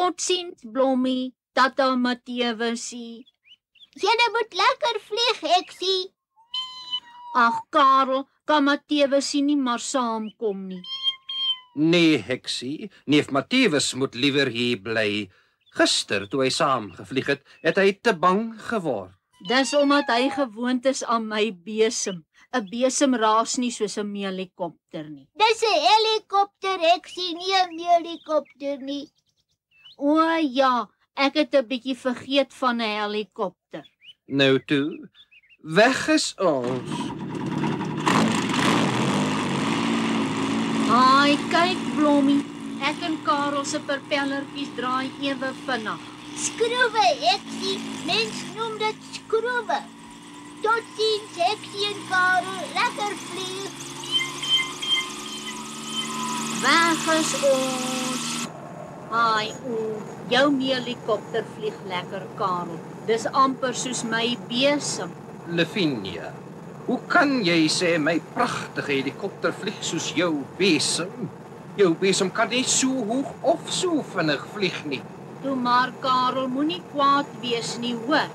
Totsiens, Blommie, Tata Mathewusie. Julle moet lekker vlieg, Heksie. Ag, Karel, kan Mathewusie nie maar saamkom nie. Nee, Heksie, neef Mathewus moet liewer hier bly. Gister, toe hy saam gevlieg het, het hy te bang geword. Dis omdat hy gewoond is aan my besem. 'n Besem raas nie soos 'n helikopter nie. Dis 'n helikopter, Heksie, nie 'n helikopter nie. O ja, ek het 'n bietjie vergeet van 'n helikopter. Nou toe, weg is ons. Haai, kyk Blommie, ek en Karel se propellertjies draai ewe vinnig. Skroewe, Heksie, mens noem dit skroewe. Totsiens, Heksie en Karel, lekker vlieg. Weg is ons. Haai, jou helikopter vlieg lekker, Karel. Dis amper soos my besem. Lavinia, hoe kan jy sê my pragtige helikopter vlieg soos jou besem? Jou besem kan nie so hoog of so vinnig vlieg nie. Toe maar, Karel, moenie kwaad wees nie, hoor.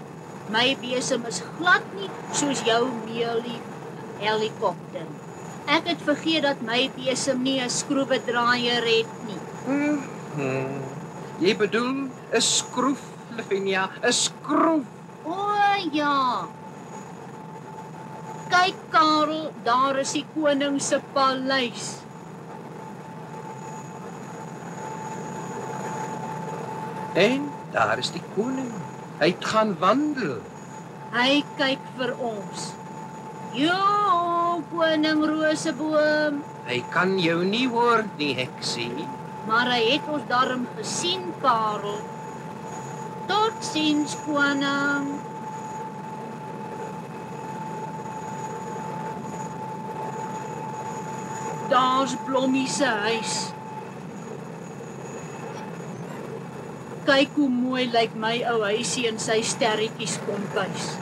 My besem is glad nie soos jou helikopter. Ek het vergeet dat my besem nie 'n skroewedraaier het nie. Jy bedoel 'n skroef, Lavinia, 'n skroef. O ja. Kyk, Karel, daar is die koning se paleis. En daar is die koning. Hy het gaan wandel. Hy kyk vir ons. Jo, koning Roseboom. Hy kan jou nie hoor nie, Heksie. Maar hy het ons darm gesien, Karel. Totsiens, koning. Daar's Blommie se huis. Kyk hoe mooi lyk my ou huisie in sy sterretjies kombuis.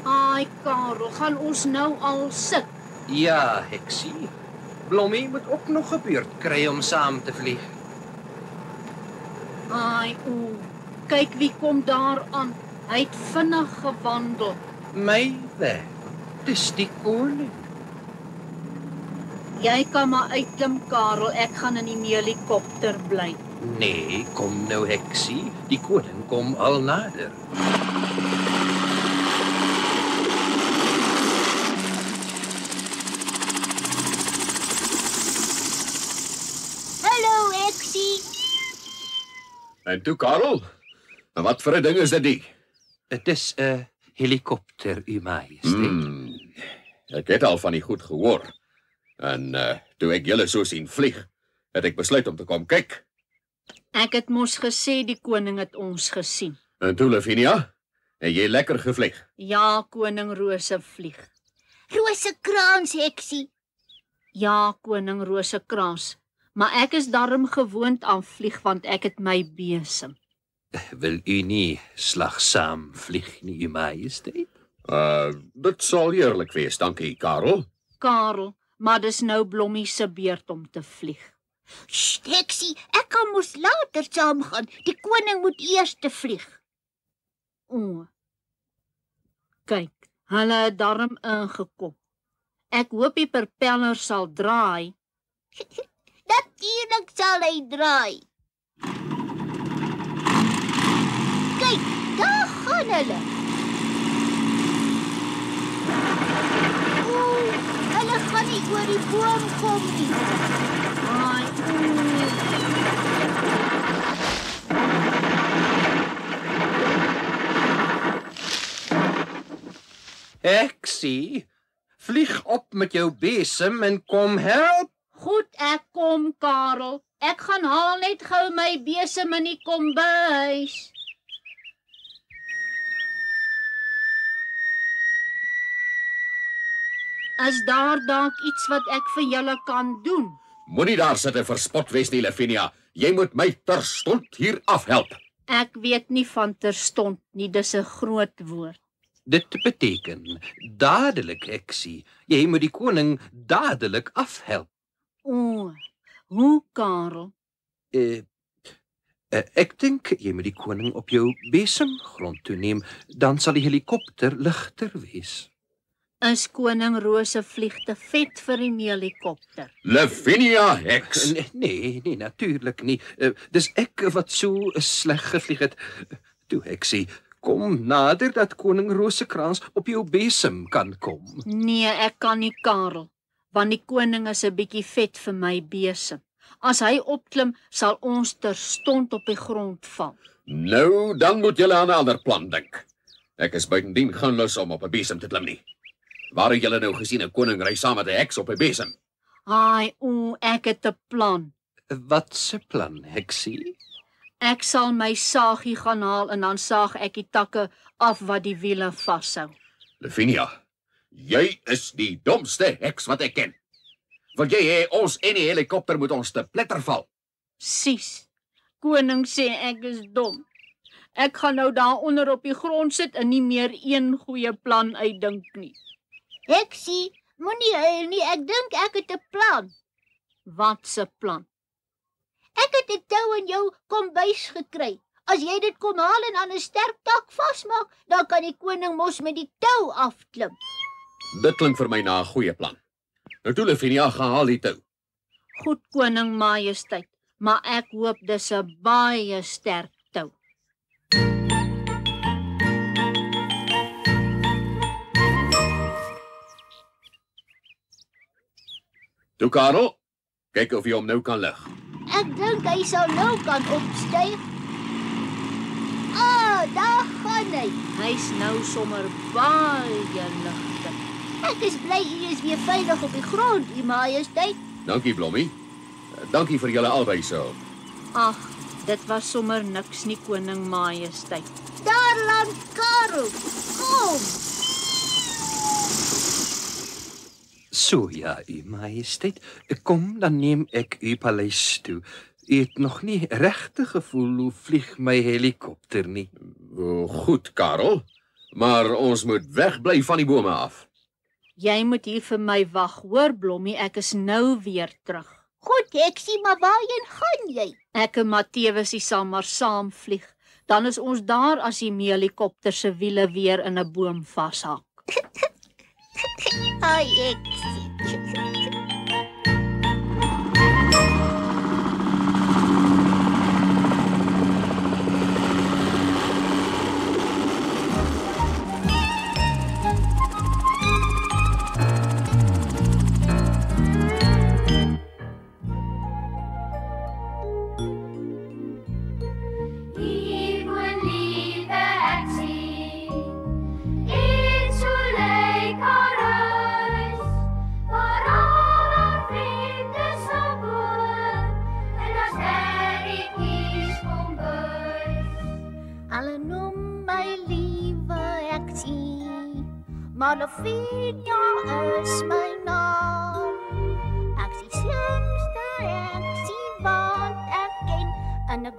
Ai, Karel, gaan ons nou al sit? Ja, Heksie. Blommie moet ook nog 'n beurt kry om saam te vlieg. Ai, kyk wie kom daar aan. Hy het vinnig gewandel. My weg. Dis die koning. Jy kan maar uitklim, Karel. Ek gaan in die helikopter bly. Nee, kom nou, Heksie. Die koning kom al nader. Hallo, Heksie. En toe, Karel, en wat vir 'n ding is dit nie? Dit is 'n helikopter, U Majesteit. Ek het al van die goed gehoor. En toe ek julle so sien vlieg, het ek besluit om te kom kyk. Ek het mos gesê die koning het ons gesien. En toe, Lavinia, het jy lekker gevlieg? Ja, koning Rosevlieg. Rosekrans, Heksie. Ja, koning Rosekrans. Maar ek is darm gewoond aan vlieg, want ek het my besem. Wil u nie slagsaam vlieg nie, U Majesteit? Dit sal eerlik wees, dankie, Karel. Karel, maar dis nou Blommie se beurt om te vlieg. Sst, Heksie, ek kan mos later saamgaan. Die koning moet eers te vlieg. O. Kyk, hulle het darm ingekom. Ek hoop die propeller sal draai. Natuurlijk sal hy draai. Kyk, daar gaan hulle. Hulle gaan nie oor die boom kom nie. Ai, Heksie, vlieg op met jou besem en kom help. Goed, ek kom, Karel. Ek gaan haal net gou my besem in die kombuis. Is daar dalk iets wat ek vir julle kan doen? Moenie daar sit en verspot wees nie, Lavinia. Jy moet my terstond hier afhelp. Ek weet nie van terstond nie, dis 'n groot woord. Dit beteken dadelik, Heksie. Jy moet die koning dadelik afhelp. O, hoe, Karel? Ek dink jy moet die koning op jou besemgrond toeneem, dan sal die helikopter ligter wees. Is koning Rosevlieg te vet vir die helikopter? Lavinia heks. Nee, natuurlik nie. Dis ek wat so sleg gevlieg het. Toe heksie, kom nader dat koning Rosekrans op jou besem kan kom. Nee, ek kan nie, Karel, want die koning is 'n bietjie vet vir my besem. As hy opklim, sal ons terstond op die grond val. Nou, dan moet julle aan 'n ander plan dink. Ek is buitendien geen lus om op 'n besem te klim nie. Waar het julle nou gesien 'n koning ry saam met 'n heks op 'n besem? Ai, ek het 'n plan. Wat se plan, heksie? Ek sal my saagie gaan haal en dan saag ek die takke af wat die wiele vashou. Lavinia, jy is die domste heks wat ek ken. Wil jy hê ons en die helikopter moet ons te pletter val? Sies, koning sê ek is dom. Ek gaan nou daaronder op die grond sit en nie meer een goeie plan uitdink nie. Heksie, moenie huil nie, ek dink ek het 'n plan. Wat se plan? Ek het 'n tou in jou kombuis gekry. As jy dit kom haal en aan 'n sterk tak vasmaak, dan kan die koning mos met die tou afklim. Dit klink vir my na 'n goeie plan. Nou toe, Lavinia, gaan haal die tou. Goed, koning majesteit, maar ek hoop dis 'n baie sterk tou. Toe, Karel, kyk of jy hom nou kan lig. Ek dink hy sal nou kan opstyg. Daar gaan hy. Hy's nou sommer baie ligter. Ek is bly u is weer veilig op die grond, u majesteit. Dankie, Blommie. Dankie vir julle albei se hulp. Ag, dit was sommer niks nie, koning majesteit. Daar land Karel. Kom. So ja, u majesteit, kom dan neem ek u paleis toe. U het nog nie regtig gevoel hoe vlieg my helikopter nie. Goed, Karel, maar ons moet wegbly van die bome af. Jy moet hier vir my wag, hoor Blommie, ek is nou weer terug. Goed, heksie, maar waarheen gaan jy? Ek en Matthewes sal maar saam vlieg. Dan is ons daar as die helikopter se wiele weer in 'n boom vashak. Ai, heksie. Maar Lavinia is my naam. Ek is die slimste heksie wat ek ken en ek